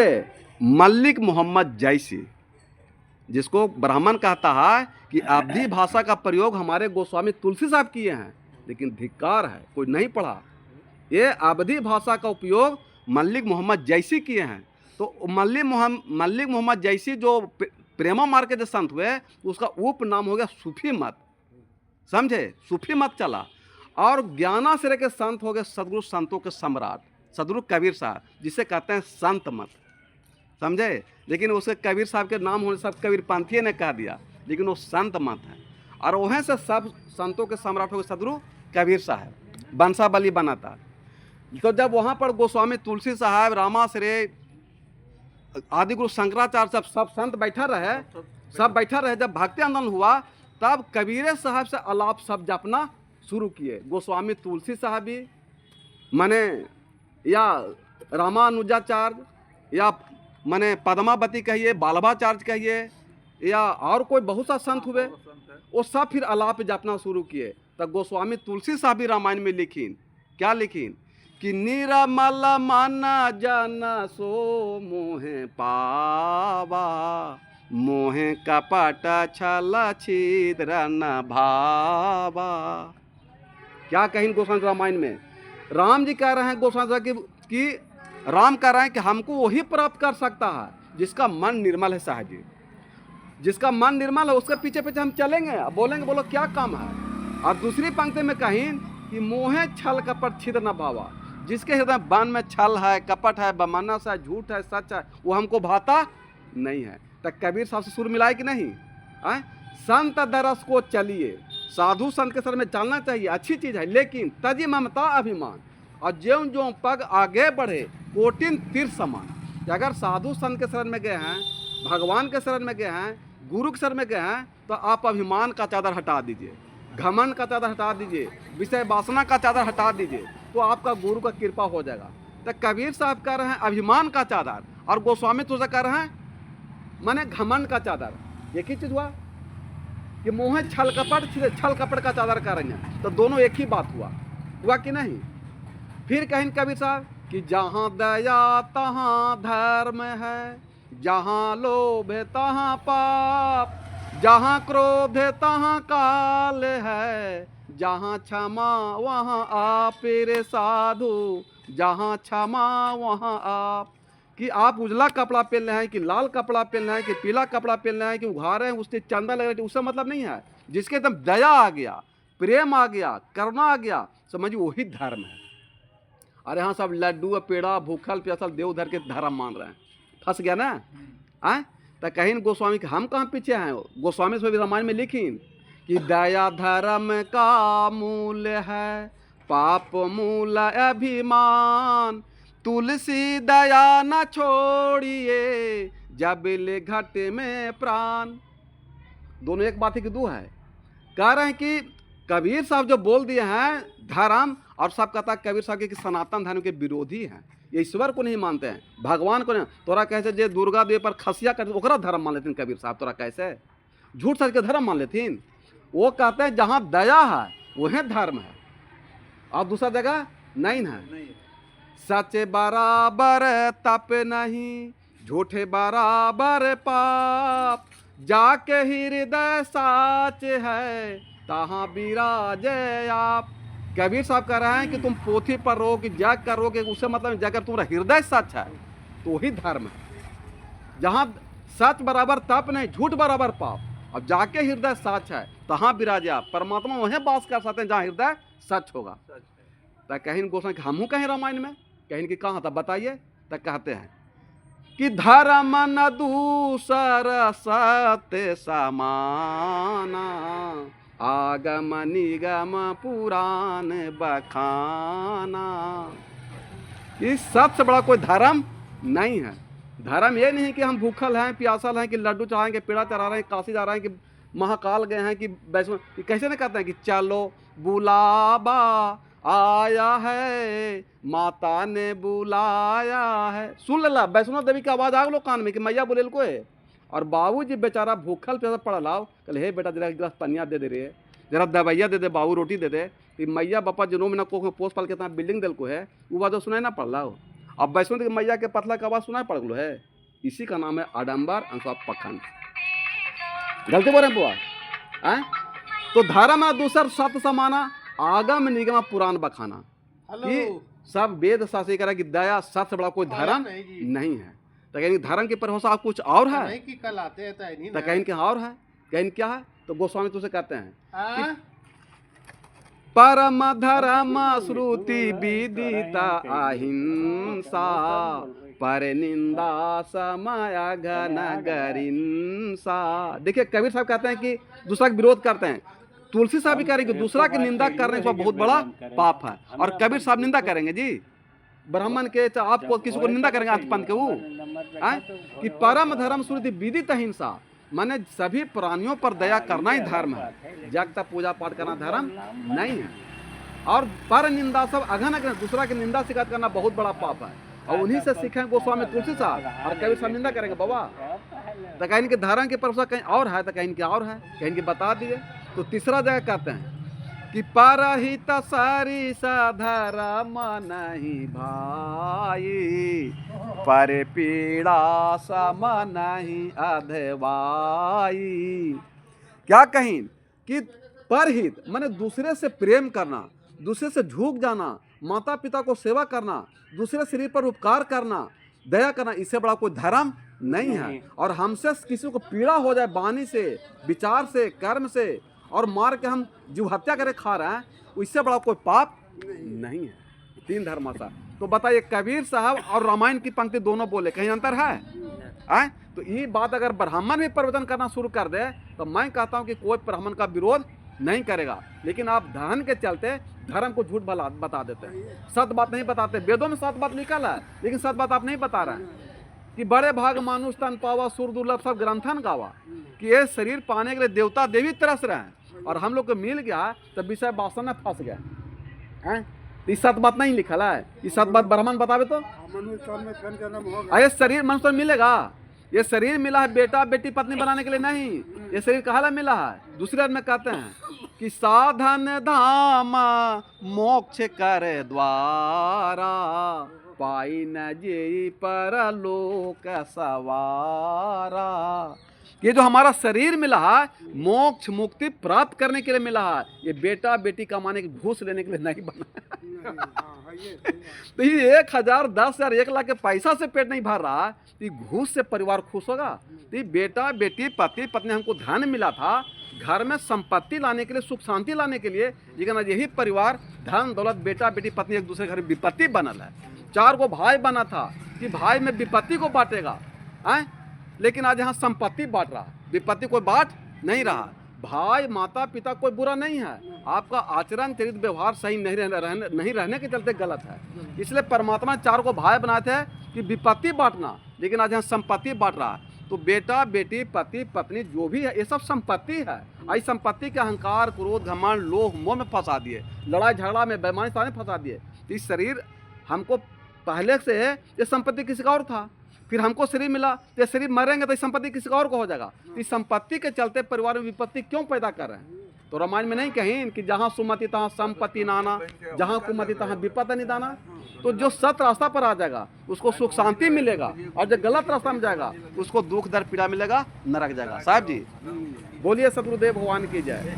हुए मल्लिक मोहम्मद जैसी, जिसको ब्राह्मण कहता है कि अवधी भाषा का प्रयोग हमारे गोस्वामी तुलसी साहब किए हैं, लेकिन धिक्कार है कोई नहीं पढ़ा। ये अवधी भाषा का उपयोग मल्लिक मोहम्मद जैसी किए हैं। तो मल्लिक मोहम्मद जैसी जो प्रेमा मार के जो संत हुए, उसका उपनाम हो गया सूफी मत, समझे, सूफी मत चला। और ज्ञानाश्रय के संत हो गए सदगुरु संतों के सम्राट सदगुरु कबीर साहब, जिसे कहते हैं संत मत, समझे। लेकिन उसके कबीर साहब के नाम होने सब कबीर पंथी ने कह दिया, लेकिन वो संत मत है। और वहीं से सब संतों के सम्राट हो गए सदगुरु कबीर साहब, बंसाबली बना था। तो जब वहाँ पर गोस्वामी तुलसी साहब, रामाश्रय, आदि गुरु शंकराचार्य सब संत बैठा रहे, जब भक्ति आंदोलन हुआ, तब कबीर साहब से अलाप सब जपना शुरू किए। गोस्वामी तुलसी साहब भी माने, या रामानुजाचार्य, या माने पद्मावती कहिए, बालभाचार्य कहिए, या और कोई बहुत सा संत हुए, वो सब फिर अलाप जपना शुरू किए। तब गोस्वामी तुलसी साहब भी रामायण में लिखीन, क्या लिखीन कि निरमल मन जन सो मोहे पावा, मोहे कपट छल छिद्र न भावा। क्या कहीं गोस्वामी रामायण में राम जी कह रहे हैं, गोस्वामी कि राम कह रहे हैं कि हमको वही प्राप्त कर सकता है जिसका मन निर्मल है। साहब जी, जिसका मन निर्मल है उसके पीछे पीछे हम चलेंगे, अब बोलेंगे बोलो क्या काम है। और दूसरी पंक्ति में कहीं कि मोहे छल कपट छिद्र न भावा, जिसके हृदय मन में छल है, कपट है, बमानस है, झूठ है, सच है, वो हमको भाता नहीं है। तो कबीर साहब से सुर मिलाए कि नहीं? संत दरस को चलिए, साधु संत के सर में चलना चाहिए, अच्छी चीज़ है, लेकिन तजी ममता अभिमान, और ज्यों ज्यों पग आगे बढ़े कोटिन तीर समान। अगर साधु संत के शरण में गए हैं, भगवान के शरण में गए हैं, गुरु के शरण में गए हैं, तो आप अभिमान का चादर हटा दीजिए, घमंड का चादर हटा दीजिए, विषय वासना का चादर हटा दीजिए, तो आपका गुरु का कृपा हो जाएगा। तो कबीर साहब कह रहे हैं अभिमान का चादर, और गोस्वामी तुलसी कह रहे हैं माने घमंड का चादर। एक ही चीज हुआ कि मोह छल कपट का चादर कर रहे हैं, तो दोनों एक ही बात हुआ कि नहीं? फिर कहें कबीर साहब कि जहाँ दया तहाँ धर्म है, जहाँ लोभ तहाँ पाप, जहाँ क्रोध तहाँ काल है, जहाँ क्षमा वहाँ आप रे साधु, जहाँ क्षमा वहाँ आप। कि आप उजला कपड़ा पहन रहे हैं कि लाल कपड़ा पहन रहे हैं कि पीला कपड़ा पहन रहे हैं कि उघार रहे हैं, उससे चंदा लग रहा है, उससे मतलब नहीं है। जिसके एकदम दया आ गया, प्रेम आ गया, करुणा आ गया, समझिए वही धर्म है। अरे हाँ, सब लड्डू पेड़ा भूखल प्यासल देव धर के धर्म मान रहे हैं, फंस गया ना। तो कहीं गोस्वामी के हम कहाँ पीछे हैं? गोस्वामी से भी रामायण में लिखीन कि दया धर्म का मूल है, पाप मूल अभिमान, तुलसी दया न छोड़िए, जब ले घट में प्राण। दोनों एक बात है कि दो है। कह रहे हैं कि कबीर साहब जो बोल दिए हैं धर्म, और सब कहता है कबीर साहब के सनातन धर्म के विरोधी हैं, ये ईश्वर को नहीं मानते हैं, भगवान को नहीं। तोरा कैसे जे दुर्गा देवी पर खसिया कर ओकरा धर्म मान लेथिन कबीर साहब, तोरा कैसे झूठ सच के धर्म मान लेथिन? वो कहते हैं जहाँ दया है वही धर्म है, और दूसरा जगह नहीं है। सच बराबर तप नहीं, झूठे बराबर पाप, जाके हृदय साच है, तहाँ विराजे आप। कबीर साहब कह रहे हैं कि तुम पोथी पर रहो कि जग करोगे, उससे मतलब जाकर तुम्हारा हृदय सच है तो वही धर्म है। जहाँ सच बराबर तप नहीं, झूठ बराबर पाप, अब जाके हृदय सच है तहाँ विराजे आप। परमात्मा वहीं बास कर सकते हैं जहाँ हृदय सच होगा। तो कहीं गोस्वामी हमहू कहें रामायण में, कहीं कि कहाँ था बताइए? तो कहते हैं कि धर्म न दूसर सत्य समाना, आगम निगम पुराण बखाना। इस सबसे बड़ा कोई धर्म नहीं है। धर्म ये नहीं कि हम भूखल हैं, प्यासल हैं, कि लड्डू चढ़ाएंगे, पेड़ा चढ़ा रहे हैं, काशी जा रहे हैं, कि महाकाल गए हैं, कि वैष्णो। कैसे नहीं कहते हैं कि चलो बुलावा आया है, माता ने बुलाया है। सुन लेला वैष्णो देवी की आवाज़ आ गलो कान में कि मैया बोले को है। और बाबूजी बेचारा भूखल प्यासा पड़ा लाओ, कल हे बेटा जरा एक गिलास पनिया दे रे, जरा दवाइया दे दे, बाबू रोटी दे दे। कि मैया बापा जनों में ना को पोस पाल के बिल्डिंग दिल को है, वो बात तो सुनाई ना पड़ लाओ। अब वैष्णो देवी मैया के पतला का आवाज सुना पड़ है, इसी का नाम है आडंबर अंशा पखंड। गलती बोल रहे हैं बुआ। तो धर्म है दूसर सत्य समाना, आगम निगम पुराण बखाना। कि सब वेद शास्त्र कह रहा है कि दया सत्य से बड़ा कोई धर्म नहीं है। तो कहीं धर्म की परिभाषा कुछ और है, नहीं कि कल आते हैं तो कहीं के और है, कहीं क्या है। तो गोस्वामी तुझसे कहते हैं कि परम धर्म श्रुति विदिता अहिंसा, पर निंदा समय घन गरिंसा। देखिए कबीर साहब कहते हैं कि दूसरा का विरोध करते हैं, तुलसी साहब भी कह रहे हैं कि दूसरा की निंदा करने से बहुत बड़ा पाप है। और कबीर साहब निंदा करेंगे जी ब्राह्मण के, आपको किसी को निंदा करेंगे पंथ के वो कि परम धर्म श्रुति विदित अहिंसा, माने सभी प्राणियों पर दया करना ही धर्म है, जागता पूजा पाठ करना धर्म नहीं है। और पर निंदा सब अघन अघन, दूसरा की निंदा शिकायत करना बहुत बड़ा पाप है। और उन्हीं से सीखे गोस्वामी तुलसी साहब, और कबीर साहब निंदा करेंगे बाबा। तो कहीं के धर्म की परिभाषा कहीं और है, तो कहीं के और है, कहीं के बता दिए। तो तीसरा जगह कहते हैं कि परहित सरिस धर्म नहीं भाई, पर पीड़ा सम नहीं अधवाई। क्या कहीं कि परहित माने दूसरे से प्रेम करना, दूसरे से झुक जाना, माता पिता को सेवा करना, दूसरे शरीर पर उपकार करना, दया करना, इससे बड़ा कोई धर्म नहीं है। और हमसे किसी को पीड़ा हो जाए वाणी से, विचार से, कर्म से, और मार के हम जीव हत्या करे खा रहे हैं, इससे बड़ा कोई पाप नहीं है। तीन धर्म था। तो बताइए कबीर साहब और रामायण की पंक्ति दोनों बोले, कहीं अंतर है? तो ये बात अगर ब्राह्मण भी परिवर्तन करना शुरू कर दे तो मैं कहता हूँ कि कोई ब्राह्मण का विरोध नहीं करेगा। लेकिन आप धन के चलते धर्म को झूठ बता देते हैं, सत्य बात नहीं बताते। वेदों में सत्य बात निकल है, लेकिन सत्य बात आप नहीं बता रहे हैं। कि बड़े भाग मानुष तन पावा, सुर दुर्लभ सब ग्रंथन गावा, कि ये शरीर पाने के लिए देवता देवी तरस रहे हैं, और हम लोग को मिल गया तो विषय वासना में फंस गए हैं। ये सत्य बात नहीं लिखल है, ये सत्य बात ब्राह्मण बतावे तो अरे शरीर मनुष्य तो मिलेगा। ये शरीर मिला है बेटा बेटी पत्नी बनाने के लिए नहीं, ये शरीर कहाँ मिला है। दूसरे में कहते हैं कि साधन धाम मोक्ष कर द्वारा, पाई न जे परलोक सवारा। ये जो हमारा शरीर मिला है मोक्ष मुक्ति प्राप्त करने के लिए मिला है, ये बेटा बेटी कमाने के घूस लेने के लिए नहीं बना। तो ये 1000, 10,000, 1 लाख के पैसा से पेट नहीं भर रहा, तो घूस से परिवार खुश होगा। तो ये बेटा बेटी पति पत्नी हमको धन मिला था घर में संपत्ति लाने के लिए, सुख शांति लाने के लिए, लेकिन यही परिवार धन दौलत बेटा बेटी पत्नी एक दूसरे घर में विपत्ति बनल है। 4 गो भाई बना था कि भाई में विपत्ति को बांटेगा, लेकिन आज यहाँ संपत्ति बांट रहा, विपत्ति कोई बांट नहीं रहा। भाई माता पिता कोई बुरा नहीं है, आपका आचरण चरित्र व्यवहार सही नहीं रहने के चलते गलत है। इसलिए परमात्मा 4 को भाई बनाए थे कि विपत्ति बांटना, लेकिन आज यहाँ संपत्ति बांट रहा है। तो बेटा बेटी पति पत्नी जो भी है ये सब संपत्ति है। आई संपत्ति के अहंकार क्रोध घमंड लोभ मोह में फंसा दिए, लड़ाई झगड़ा में बेईमानी में फंसा दिए। तो इस शरीर हमको पहले से है, ये संपत्ति किसी का और था, फिर हमको शरीर मिला, तो शरीर मरेंगे तो संपत्ति किसी और को हो जाएगा। इस संपत्ति के चलते परिवार में विपत्ति क्यों पैदा कर रहे हैं? तो रामायण में नहीं कहीं कि जहाँ सुमति तहाँ संपत्ति नाना, जहाँ कुमति तहाँ विपत्ति निदाना। तो जो सत रास्ता पर आ जाएगा उसको सुख शांति मिलेगा, और जो गलत रास्ता में जाएगा उसको दुख दर्द पीड़ा मिलेगा, नरक जाएगा। साहब जी बोलिए सतगुरुदेव भगवान की जय।